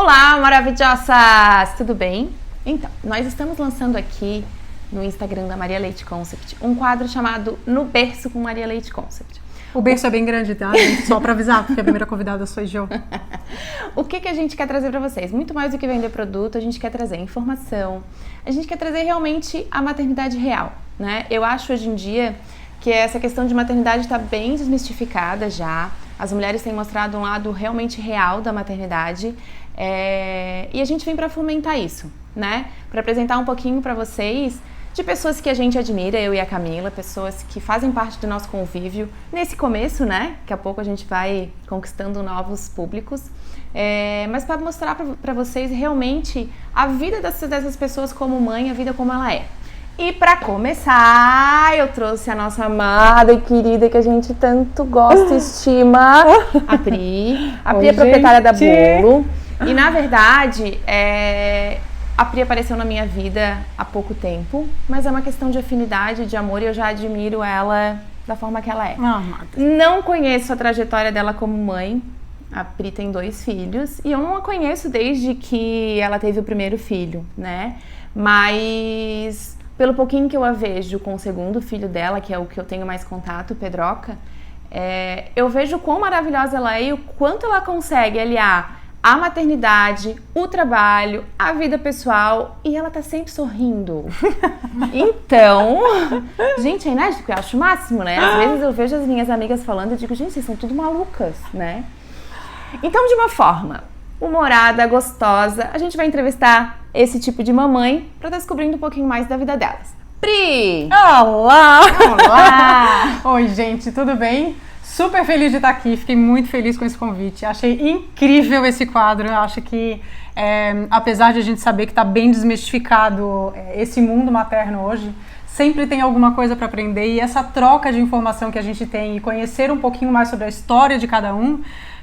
Olá, maravilhosas! Tudo bem? Então, nós estamos lançando aqui no Instagram da Maria Leite Concept um quadro chamado No Berço com Maria Leite Concept. O berço é bem grande, tá? Só para avisar, porque a primeira convidada sou eu. O que a gente quer trazer para vocês? Muito mais do que vender produto, a gente quer trazer informação, a gente quer trazer realmente a maternidade real, né? Eu acho hoje em dia que essa questão de maternidade está bem desmistificada já. As mulheres têm mostrado um lado realmente real da maternidade e a gente vem para fomentar isso, né? Para apresentar um pouquinho para vocês de pessoas que a gente admira, eu e a Camila, pessoas que fazem parte do nosso convívio nesse começo, né? Daqui a pouco a gente vai conquistando novos públicos, mas para mostrar para vocês realmente a vida dessas pessoas como mãe, a vida como ela é. E para começar, eu trouxe a nossa amada e querida que a gente tanto gosta e estima, a Pri. A Pri é proprietária da Bolo. E na verdade, a Pri apareceu na minha vida há pouco tempo, mas é uma questão de afinidade, de amor, e eu já admiro ela da forma que ela é. Não conheço a trajetória dela como mãe. A Pri tem 2 filhos e eu não a conheço desde que ela teve o primeiro filho, né? Mas pelo pouquinho que eu a vejo com o segundo filho dela, que é o que eu tenho mais contato, o Pedroca, eu vejo quão maravilhosa ela é e o quanto ela consegue aliar a maternidade, o trabalho, a vida pessoal, e ela tá sempre sorrindo. Então, gente, é inédito, eu acho o máximo, né? Às vezes eu vejo as minhas amigas falando e digo, gente, vocês são tudo malucas, né? Então, de uma forma humorada, gostosa, a gente vai entrevistar esse tipo de mamãe para estar descobrindo um pouquinho mais da vida delas. Pri! Olá! Olá! Oi, gente, tudo bem? Super feliz de estar aqui, fiquei muito feliz com esse convite. Achei incrível esse quadro. Eu acho que, apesar de a gente saber que está bem desmistificado esse mundo materno hoje, sempre tem alguma coisa para aprender, e essa troca de informação que a gente tem e conhecer um pouquinho mais sobre a história de cada um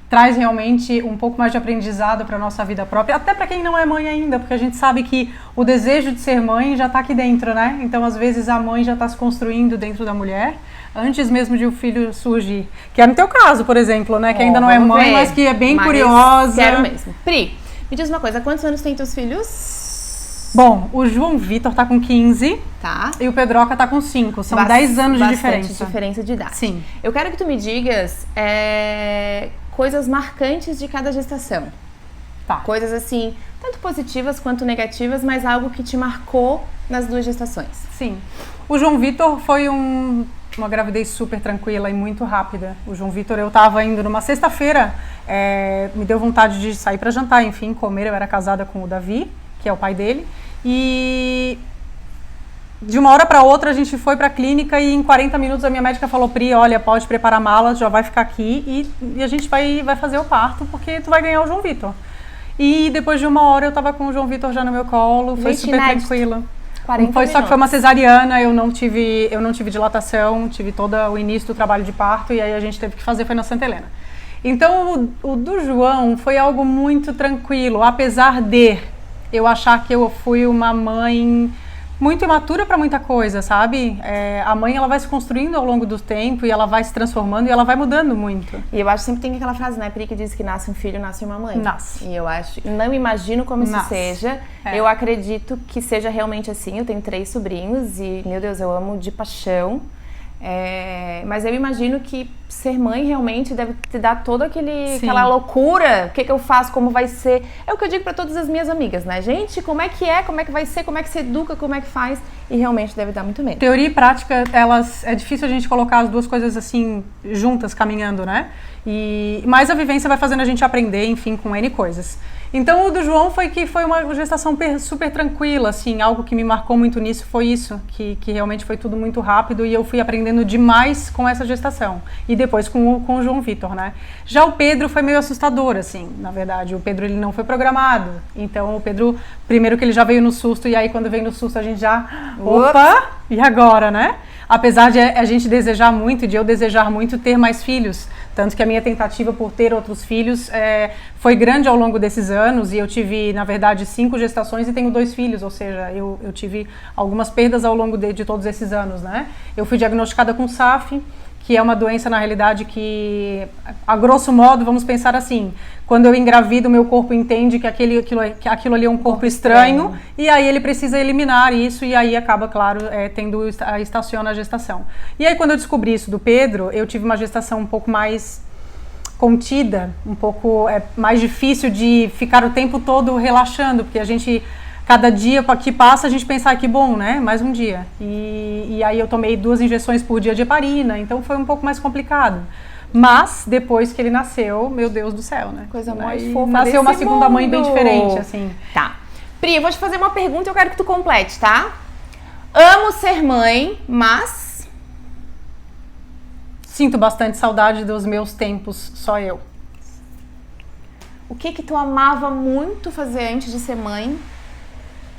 traz realmente um pouco mais de aprendizado para a nossa vida própria, até para quem não é mãe ainda, porque a gente sabe que o desejo de ser mãe já está aqui dentro, né? Então, às vezes, a mãe já está se construindo dentro da mulher, antes mesmo de o filho surgir. Que é no teu caso, por exemplo, né? Que ainda não é mãe, mas que é bem curiosa. Quero mesmo. Pri, me diz uma coisa, quantos anos tem teus filhos? Bom, o João Vitor tá com 15, tá, e o Pedroca tá com 5. São 10 anos de diferença. Bastante diferença de idade. Sim. Eu quero que tu me digas coisas marcantes de cada gestação. Tá. Coisas assim, tanto positivas quanto negativas, mas algo que te marcou nas 2 gestações. Sim. O João Vitor foi uma gravidez super tranquila e muito rápida. O João Vitor, eu tava indo numa sexta-feira, me deu vontade de sair para jantar, enfim, comer. Eu era casada com o Davi, que é o pai dele, e de uma hora para outra a gente foi para a clínica e em 40 minutos a minha médica falou: Pri, olha, pode preparar malas, já vai ficar aqui e a gente vai fazer o parto, porque tu vai ganhar o João Vitor. E depois de uma hora eu tava com o João Vitor já no meu colo, foi super tranquila. Só que foi uma cesariana, eu não tive dilatação, tive todo o início do trabalho de parto, e aí a gente teve que fazer, foi na Santa Helena. Então o do João foi algo muito tranquilo, apesar de eu achar que eu fui uma mãe muito imatura para muita coisa, sabe? A mãe, ela vai se construindo ao longo do tempo e ela vai se transformando e ela vai mudando muito. E eu acho que sempre tem aquela frase, né, Pri, que diz que nasce um filho, nasce uma mãe. Nasce. E eu acho, não imagino como isso seja. Eu acredito que seja realmente assim. Eu tenho 3 sobrinhos e, meu Deus, eu amo de paixão. Mas eu imagino que ser mãe realmente deve te dar toda aquela loucura. O que eu faço, como vai ser. É o que eu digo para todas as minhas amigas, né? Gente, como é que vai ser, como é que se educa, como é que faz. E realmente deve dar muito medo. Teoria e prática, é difícil a gente colocar as duas coisas assim juntas, caminhando, né? Mas a vivência vai fazendo a gente aprender, enfim, com N coisas. Então o do João foi uma gestação super tranquila, assim, algo que me marcou muito nisso foi isso, que realmente foi tudo muito rápido e eu fui aprendendo demais com essa gestação. E depois com o João Vitor, né? Já o Pedro foi meio assustador, assim, na verdade. O Pedro, ele não foi programado. Então o Pedro, primeiro que ele já veio no susto, e aí quando veio no susto a gente já... Opa! E agora, né? Apesar de a gente desejar muito, de eu desejar muito ter mais filhos, tanto que a minha tentativa por ter outros filhos foi grande ao longo desses anos, e eu tive, na verdade, 5 gestações e tenho 2 filhos, ou seja, eu tive algumas perdas ao longo de todos esses anos, né? Eu fui diagnosticada com SAF, que é uma doença, na realidade, que, a grosso modo, vamos pensar assim, quando eu engravido, meu corpo entende que aquilo ali é um corpo estranho, e aí ele precisa eliminar isso, e aí acaba, claro, estaciona a gestação. E aí, quando eu descobri isso do Pedro, eu tive uma gestação um pouco mais contida, um pouco mais difícil de ficar o tempo todo relaxando, porque a gente... Cada dia que passa, a gente pensa, que bom, né? Mais um dia. E aí eu tomei 2 injeções por dia de heparina, então foi um pouco mais complicado. Mas, depois que ele nasceu, meu Deus do céu, né? Coisa mais fofa nasceu uma segunda mundo. Mãe bem diferente, assim. Tá. Pri, eu vou te fazer uma pergunta e eu quero que tu complete, tá? Amo ser mãe, mas... Sinto bastante saudade dos meus tempos, só eu. O que tu amava muito fazer antes de ser mãe,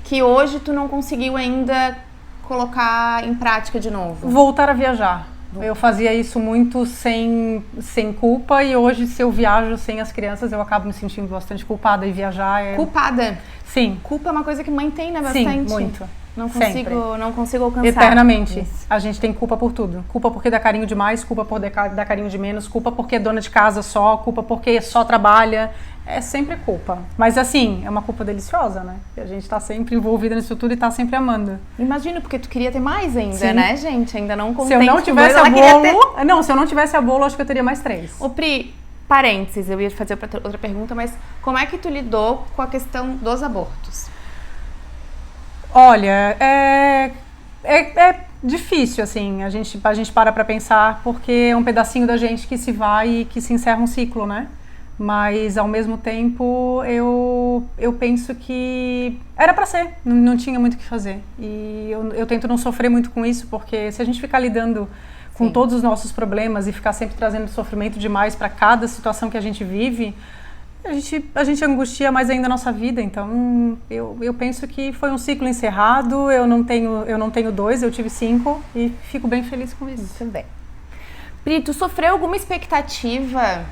que hoje tu não conseguiu ainda colocar em prática de novo? Voltar a viajar. Eu fazia isso muito sem culpa, e hoje, se eu viajo sem as crianças, eu acabo me sentindo bastante culpada, e viajar é... Culpada? Sim. Culpa é uma coisa que mãe tem, né? Bastante. Sim, muito. Não consigo alcançar. Eternamente. Isso. A gente tem culpa por tudo. Culpa porque dá carinho demais, culpa por dar carinho de menos, culpa porque é dona de casa só, culpa porque só trabalha. É sempre culpa. Mas assim, é uma culpa deliciosa, né? E a gente tá sempre envolvida nisso tudo e tá sempre amando. Imagino, porque tu queria ter mais ainda, Sim. né, gente? Ainda não contente. Se eu não tivesse a bolo... Não, se eu não tivesse a bolo, acho que eu teria mais 3. Ô Pri, parênteses, eu ia fazer outra pergunta, mas como é que tu lidou com a questão dos abortos? Olha, é difícil, assim, a gente para pra pensar, porque é um pedacinho da gente que se vai e que se encerra um ciclo, né? Mas, ao mesmo tempo, eu penso que era pra ser, não tinha muito o que fazer. E eu tento não sofrer muito com isso, porque se a gente ficar lidando com Sim. todos os nossos problemas e ficar sempre trazendo sofrimento demais para cada situação que a gente vive, a gente angustia mais ainda a nossa vida. Então, eu penso que foi um ciclo encerrado, eu não tenho 2, eu tive 5 e fico bem feliz com isso. Muito bem. Pri, tu sofreu alguma expectativa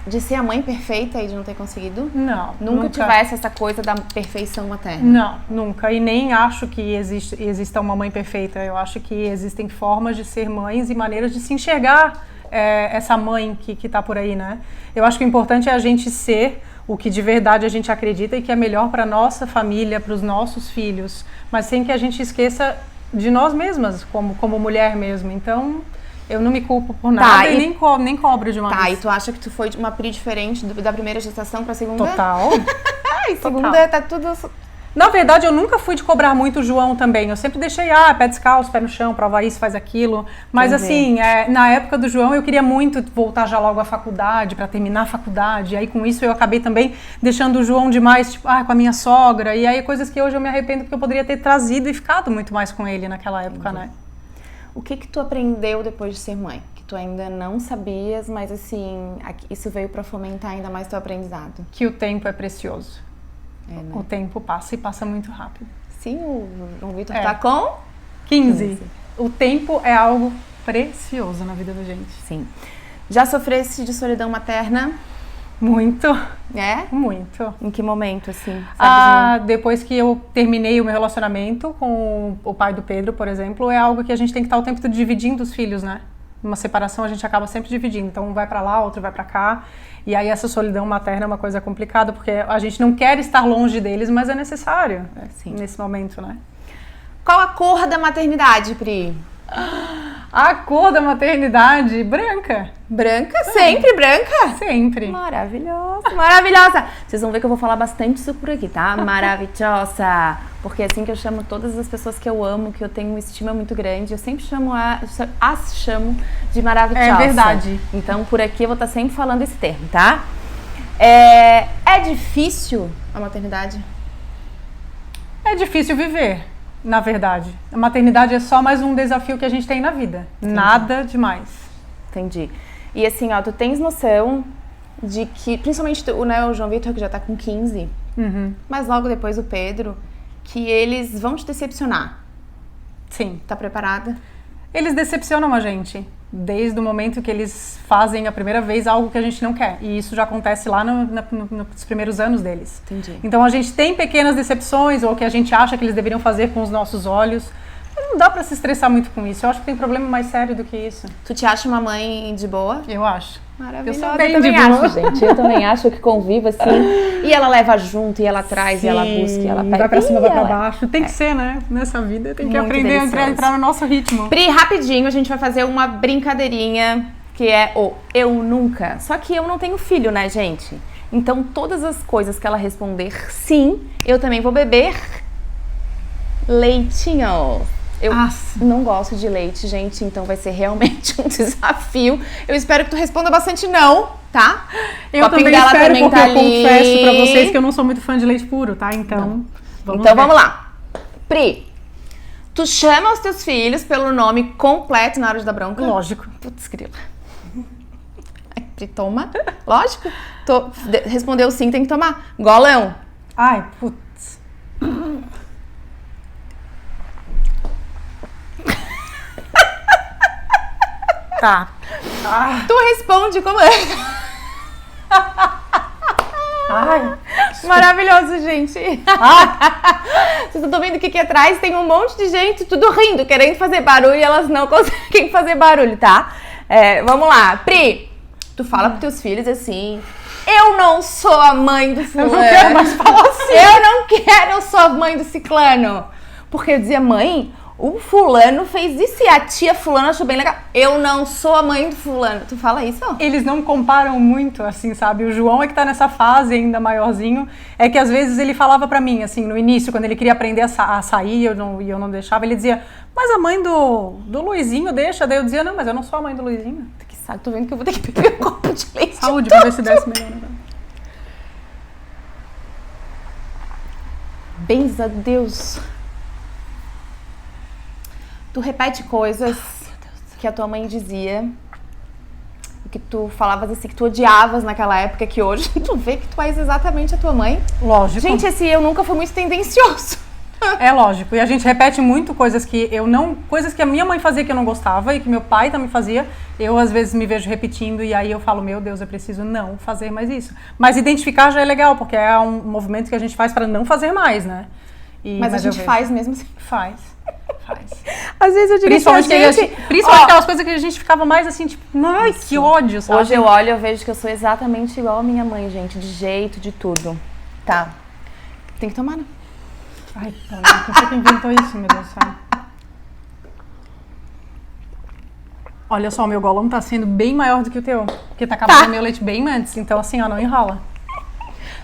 de ser a mãe perfeita e de não ter conseguido? Não. Nunca tivesse essa coisa da perfeição materna? Não, nunca. E nem acho que exista uma mãe perfeita. Eu acho que existem formas de ser mães e maneiras de se enxergar essa mãe que tá por aí, né? Eu acho que o importante é a gente ser o que de verdade a gente acredita e que é melhor para nossa família, para os nossos filhos, mas sem que a gente esqueça de nós mesmas, como mulher mesmo. Então, eu não me culpo por nada e nem cobro demais. Tá, e tu acha que tu foi uma Pri diferente da primeira gestação pra segunda? Total. Ai, segunda tá tudo... Na verdade, eu nunca fui de cobrar muito o João também. Eu sempre deixei, pé descalço, pé no chão, prova isso, faz aquilo. Mas assim, na época do João, eu queria muito voltar já logo à faculdade, para terminar a faculdade. E aí, com isso, eu acabei também deixando o João demais, tipo, com a minha sogra. E aí, coisas que hoje eu me arrependo, porque eu poderia ter trazido e ficado muito mais com ele naquela época, né? O que tu aprendeu depois de ser mãe? Que tu ainda não sabias, mas assim, isso veio para fomentar ainda mais teu aprendizado. Que o tempo é precioso. Né? O tempo passa e passa muito rápido. Sim, o João Vitor tá com 15. O tempo é algo precioso na vida da gente. Sim. Já sofresse de solidão materna? Muito. É? Muito. Em que momento, assim? Sabe depois que eu terminei o meu relacionamento com o pai do Pedro, por exemplo, é algo que a gente tem que estar o tempo todo dividindo os filhos, né? Numa separação a gente acaba sempre dividindo. Então um vai pra lá, outro vai pra cá. E aí essa solidão materna é uma coisa complicada, porque a gente não quer estar longe deles, mas é necessário nesse momento, né? Qual a cor da maternidade, Pri? A cor da maternidade, branca. Branca? Sempre branca? Sempre. Maravilhosa, maravilhosa. Vocês vão ver que eu vou falar bastante isso por aqui, tá? Maravilhosa. Porque é assim que eu chamo todas as pessoas que eu amo, que eu tenho uma estima muito grande. Eu sempre as chamo de maravilhosa. É verdade. Então, por aqui eu vou estar sempre falando esse termo, tá? É difícil a maternidade? É difícil viver. Na verdade, a maternidade é só mais um desafio que a gente tem na vida. Entendi. Nada demais. Entendi. E assim, tu tens noção de que, principalmente o João Vitor, que já tá com 15, mas logo depois o Pedro, que eles vão te decepcionar. Sim. Tá preparada? Eles decepcionam a gente. Desde o momento que eles fazem a primeira vez algo que a gente não quer. E isso já acontece lá nos primeiros anos deles. Entendi. Então a gente tem pequenas decepções, ou que a gente acha que eles deveriam fazer com os nossos olhos, Não dá pra se estressar muito com isso. Eu acho que tem problema mais sério do que isso. Tu te acha uma mãe de boa? Eu acho. Maravilhosa. Eu sou bem eu também de boa. acho, gente. Eu também acho que convivo assim. E ela leva junto, e ela traz, e ela busca, e ela pega. Vai pra cima, vai pra ela... baixo. Tem que ser, né? Nessa vida tem que Muito aprender a delicioso. entrar no nosso ritmo. Pri, rapidinho, a gente vai fazer uma brincadeirinha que é o eu nunca. Só que eu não tenho filho, né, gente? Então, todas as coisas que ela responder sim, eu também vou beber leitinho. Eu não gosto de leite, gente, então vai ser realmente um desafio. Eu espero que tu responda bastante não, tá? Eu também espero, porque eu confesso pra vocês que eu não sou muito fã de leite puro, tá? Então, vamos lá. Pri, tu chama os teus filhos pelo nome completo na hora de dar bronca? Lógico. Putz, grila. Pri, toma. Lógico. Respondeu sim, tem que tomar. Golão. Ai, putz. Tá. Tu responde como é. Ai. Maravilhoso, gente. Vocês estão vendo que aqui atrás tem um monte de gente tudo rindo, querendo fazer barulho e elas não conseguem fazer barulho, tá? Vamos lá. Pri, tu fala pros teus filhos assim... Eu não sou a mãe do fulano. Eu não quero mais falar assim. Eu não quero, eu sou a mãe do ciclano. Porque eu dizia, mãe... O fulano fez isso e a tia fulana achou bem legal. Eu não sou a mãe do fulano. Tu fala isso? Eles não comparam muito, assim, sabe? O João é que tá nessa fase ainda maiorzinho. É que às vezes ele falava pra mim, assim, no início, quando ele queria aprender a sair e eu não deixava, ele dizia, mas a mãe do Luizinho deixa. Daí eu dizia, não, mas eu não sou a mãe do Luizinho. Que saco, tô vendo que eu vou ter que beber um copo de leite. Saúde, pra ver se desce melhor agora. Bens a Deus. Tu repete coisas que a tua mãe dizia, que tu falavas assim, que tu odiavas naquela época, que hoje tu vê que tu és exatamente a tua mãe. Lógico. Gente, esse eu nunca foi muito tendencioso. É lógico. E a gente repete muito coisas que coisas que a minha mãe fazia que eu não gostava e que meu pai também fazia. Eu às vezes me vejo repetindo e aí eu falo, meu Deus, eu preciso não fazer mais isso. Mas identificar já é legal, porque é um movimento que a gente faz para não fazer mais, né? Mas a gente faz mesmo assim. Faz. Às vezes eu digo principalmente assim, principalmente aquelas coisas que a gente ficava mais assim, tipo, ai, que ódio, sabe? Hoje eu olho e eu vejo que eu sou exatamente igual a minha mãe, gente, de jeito, de tudo. Tá. Tem que tomar, né? Ai, quem foi que inventou isso, meu Deus do céu? Olha só, o meu golão tá sendo bem maior do que o teu, porque tá acabando meu leite bem antes, então assim, ó, não enrola.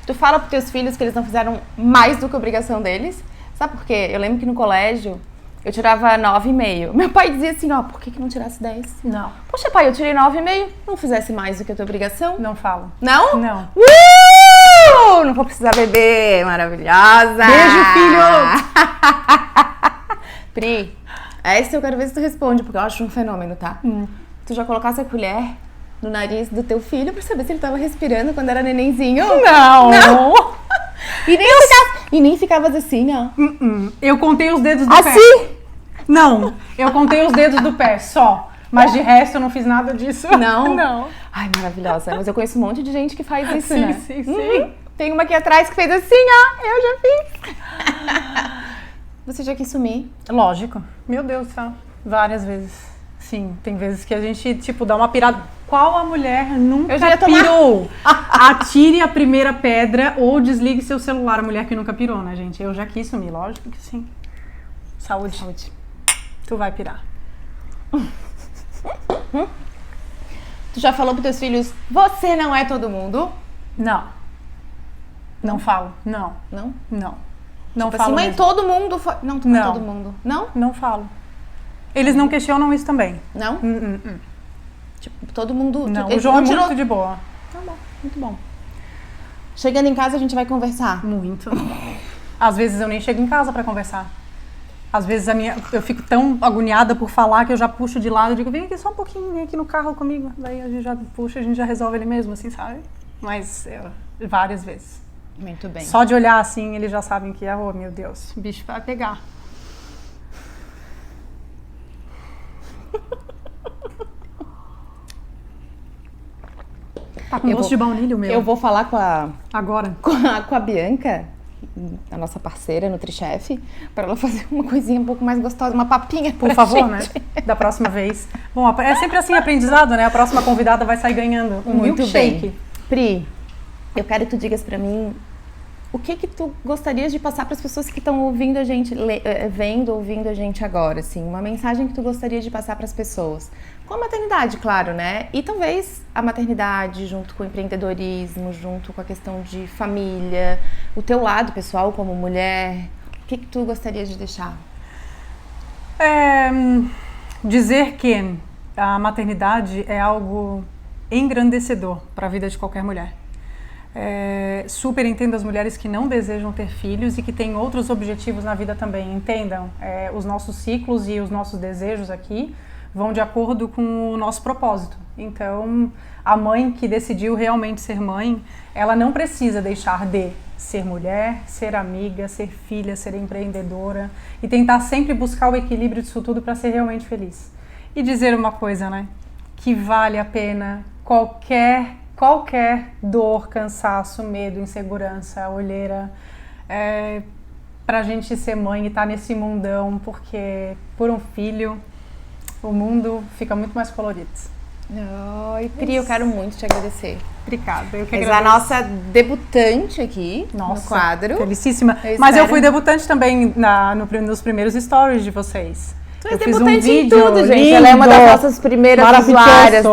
Tu fala pros teus filhos que eles não fizeram mais do que a obrigação deles? Sabe por quê? Eu lembro que no colégio eu tirava 9,5. Meu pai dizia assim, ó, por que não tirasse 10? Não. Poxa, pai, eu tirei 9,5. Não fizesse mais do que a tua obrigação? Não falo. Não? Não. Não vou precisar beber. Maravilhosa. Beijo, filho. Pri, essa eu quero ver se tu responde, porque eu acho um fenômeno, tá? Tu já colocasse a colher no nariz do teu filho pra saber se ele tava respirando quando era nenenzinho? Não. E nem ficavas assim, ó. Eu contei os dedos do pé. Assim? Não, eu contei os dedos do pé, só. Mas de resto eu não fiz nada disso. Não? Não. Ai, maravilhosa. Mas eu conheço um monte de gente que faz isso, Sim, né? sim. Tem uma aqui atrás que fez assim, ó. Eu já fiz. Você já quis sumir? Lógico. Meu Deus do céu. Várias vezes. Sim, tem vezes que a gente, tipo, dá uma pirada. Qual a mulher nunca pirou? Atire a primeira pedra ou desligue seu celular. A mulher que nunca pirou, né, gente? Eu já quis sumir, lógico que sim. Saúde. Tu vai pirar. Tu já falou pros teus filhos, você não é todo mundo? Não. Não falo. Não. Não? Não. Não Tipo falo assim, mãe, mesmo. todo mundo foi... Não, tu não é todo mundo. Não? Não falo. Eles não questionam isso também. Não? Tipo, todo mundo... Não, o João é muito de boa. Tá bom, muito bom. Chegando em casa, a gente vai conversar? Muito. Às vezes eu nem chego em casa pra conversar. Às vezes eu fico tão agoniada por falar que eu já puxo de lado e digo, vem aqui só um pouquinho, vem aqui no carro comigo. Daí a gente já puxa, a gente já resolve ele mesmo, assim, sabe? Mas várias vezes. Muito bem. Só de olhar assim, eles já sabem que, oh meu Deus, o bicho vai pegar. Tá com gosto de baunilha o meu. Eu vou falar Agora. com a Bianca a nossa parceira, NutriChef, para ela fazer uma coisinha um pouco mais gostosa, uma papinha por favor, gente. Né? Da próxima vez. Bom, é sempre assim aprendizado, né? A próxima convidada vai sair ganhando um milkshake. Bem. Pri, eu quero que tu digas para mim o que tu gostarias de passar para as pessoas que estão ouvindo a gente, ouvindo a gente agora, assim, uma mensagem que tu gostaria de passar para as pessoas. Com a maternidade, claro, né? E talvez a maternidade junto com o empreendedorismo, junto com a questão de família, o teu lado pessoal como mulher, o que tu gostaria de deixar? Dizer que a maternidade é algo engrandecedor para a vida de qualquer mulher. Super entendo as mulheres que não desejam ter filhos e que têm outros objetivos na vida também. Entendam, os nossos ciclos e os nossos desejos aqui vão de acordo com o nosso propósito. Então, a mãe que decidiu realmente ser mãe, ela não precisa deixar de ser mulher, ser amiga, ser filha, ser empreendedora e tentar sempre buscar o equilíbrio disso tudo para ser realmente feliz. E dizer uma coisa, né? Que vale a pena qualquer dor, cansaço, medo, insegurança, olheira, pra gente ser mãe e estar nesse mundão, porque por um filho o mundo fica muito mais colorido. Oi, Pri, eu quero muito te agradecer. Obrigada. Eu que agradeço. A nossa debutante aqui no quadro. Felicíssima. Mas eu fui debutante também nos primeiros stories de vocês. Tu és debutante em tudo, gente. Ela é uma das nossas primeiras usuárias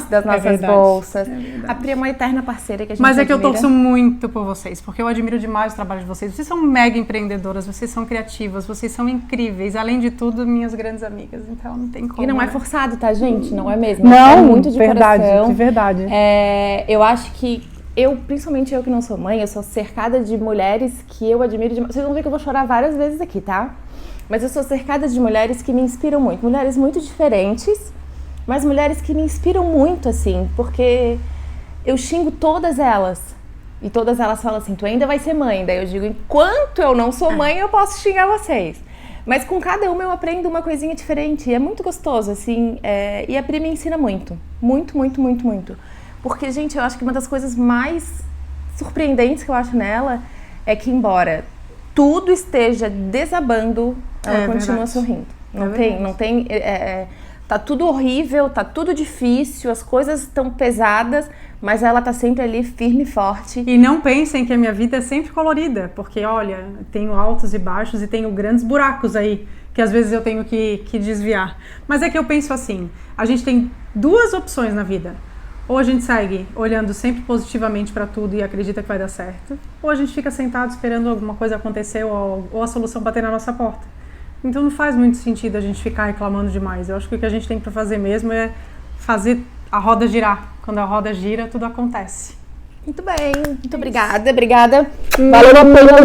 das nossas bolsas. A Pri é uma eterna parceira que a gente Mas admira. Que eu torço muito por vocês, porque eu admiro demais o trabalho de vocês. Vocês são mega empreendedoras, vocês são criativas, vocês são incríveis. Além de tudo, minhas grandes amigas. Então não tem como. E não é forçado, tá, gente? Não é mesmo. Não, é muito de coração. De verdade. Eu acho que principalmente eu que não sou mãe, eu sou cercada de mulheres que eu admiro demais. Vocês vão ver que eu vou chorar várias vezes aqui, tá? Mas eu sou cercada de mulheres que me inspiram muito. Mulheres muito diferentes, mas mulheres que me inspiram muito, assim, porque eu xingo todas elas. E todas elas falam assim, tu ainda vai ser mãe. Daí eu digo, enquanto eu não sou mãe, eu posso xingar vocês. Mas com cada uma eu aprendo uma coisinha diferente. E é muito gostoso, assim. E a Pri me ensina muito. Muito, muito, muito, muito. Porque, gente, eu acho que uma das coisas mais surpreendentes que eu acho nela é que, embora tudo esteja desabando, ela continua sorrindo. Não tem. Tá tudo horrível, tá tudo difícil, as coisas estão pesadas, mas ela tá sempre ali firme e forte. E não pensem que a minha vida é sempre colorida, porque olha, tenho altos e baixos e tenho grandes buracos aí, que às vezes eu tenho que desviar. Mas é que eu penso assim, a gente tem duas opções na vida. Ou a gente segue olhando sempre positivamente para tudo e acredita que vai dar certo, ou a gente fica sentado esperando alguma coisa acontecer ou a solução bater na nossa porta. Então não faz muito sentido a gente ficar reclamando demais. Eu acho que o que a gente tem para fazer mesmo é fazer a roda girar. Quando a roda gira, tudo acontece. Muito bem, muito obrigada. Valeu a pena,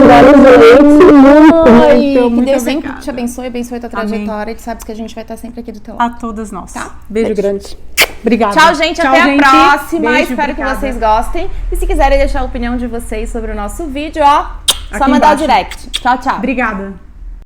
gente. Que Deus sempre te abençoe a tua trajetória. E tu sabes que a gente vai estar sempre aqui do teu lado. A todas nós. Tá? Beijo grande. Obrigada. Tchau, gente. Até a próxima. Beijo, espero que vocês gostem. E se quiserem deixar a opinião de vocês sobre o nosso vídeo, só mandar o direct. Tchau, tchau. Obrigada.